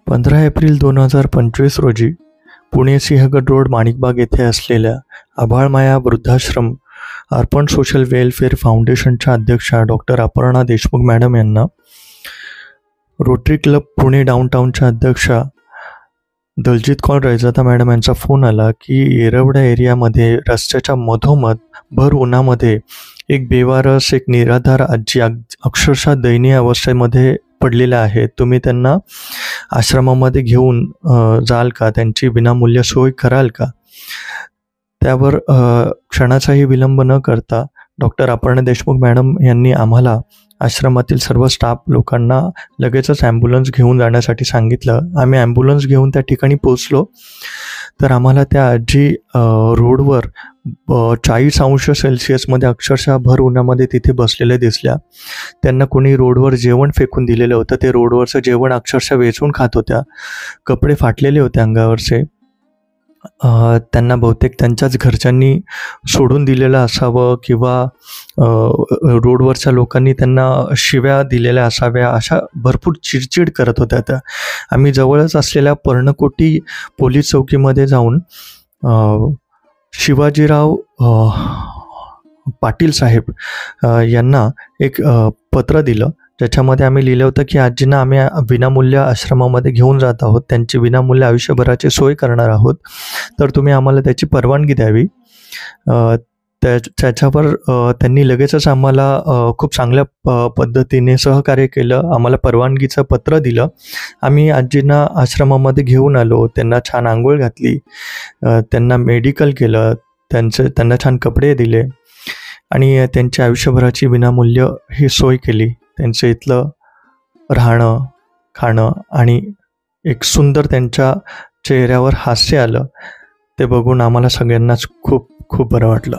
15 April 2025 रोजी Pune Sinhagad road Manikbagh येथे असलेल्या आभाळमाया वृद्धाश्रम अर्पण सोशल वेलफेअर फाउंडेशनच्या अध्यक्षा डॉक्टर अपर्णा देशमुख मॅडम यांना रोटरी क्लब पुणे डाऊनटाऊनच्या अध्यक्षा दलजीत कौर रैजादा मॅडम यांचा फोन आला की येरवडा एरियामध्ये रस्त्याच्या मधोमध भर उन्हामध्ये एक बेवारस एक निराधार आजी अक्षरशः दयनीय अवस्थेमध्ये पडलेल्या आहेत. तुम्ही त्यांना आश्रमामध्ये घेऊन जाल का? त्यांची विनामूल्य सोय कराल का? त्यावर क्षणाचाही विलंब न करता डॉक्टर अपर्णा देशमुख मॅडम यांनी आम्हाला आश्रमातील सर्व स्टाफ लोकांना लगेचच ॲम्ब्युलन्स घेऊन जाण्यासाठी सांगितलं. आम्ही ॲम्ब्युलन्स घेऊन त्या ठिकाणी पोचलो तर आम्हाला त्या आजी रोडवर 40°C अक्षरशः भर उन्हामध्ये तिथे बसलेल्या दिसल्या. त्यांना कोणी रोडवर जेवण फेकून दिलेलं होतं. ते रोडवरचं जेवण अक्षरशः वेचून खात होत्या. कपडे फाटलेले होते अंगावरचे. त्यांना बहुतेक त्यांच्याच घरच्यांनी सोडून दिलेलं असावं किंवा रोडवरच्या लोकांनी त्यांना शिव्या दिलेल्या असाव्या, अशा भरपूर चिडचिड करत होत्या त्या. आम्ही जवळच असलेल्या पर्णकोटी पोलीस चौकीमध्ये जाऊन शिवाजीराव पाटील साहेब यांना एक पत्र दिलं, ज्याच्यामध्ये आम्ही लिहिलं होतं की आजींना आम्ही विनामूल्य आश्रमामध्ये घेऊन जात आहोत, त्यांची विनामूल्य आयुष्यभराची सोय करणार आहोत, तर तुम्ही आम्हाला त्याची परवानगी द्यावी. त्याच्यावर त्यांनी लगेचच आम्हाला खूप चांगल्या पद्धतीने सहकार्य केलं. आम्हाला परवानगीचं पत्र दिलं. आम्ही आजींना आश्रमामध्ये घेऊन आलो. त्यांना छान आंघोळ घातली, त्यांना मेडिकल केलं, त्यांना छान कपडे दिले आणि त्यांच्या आयुष्यभराची विनामूल्य ही सोय केली. त्यांचं इथलं राहणं खाणं आणि एक सुंदर त्यांच्या चेहऱ्यावर हास्य आलं, ते बघून आम्हाला सगळ्यांनाच खूप खूप बरं वाटलं.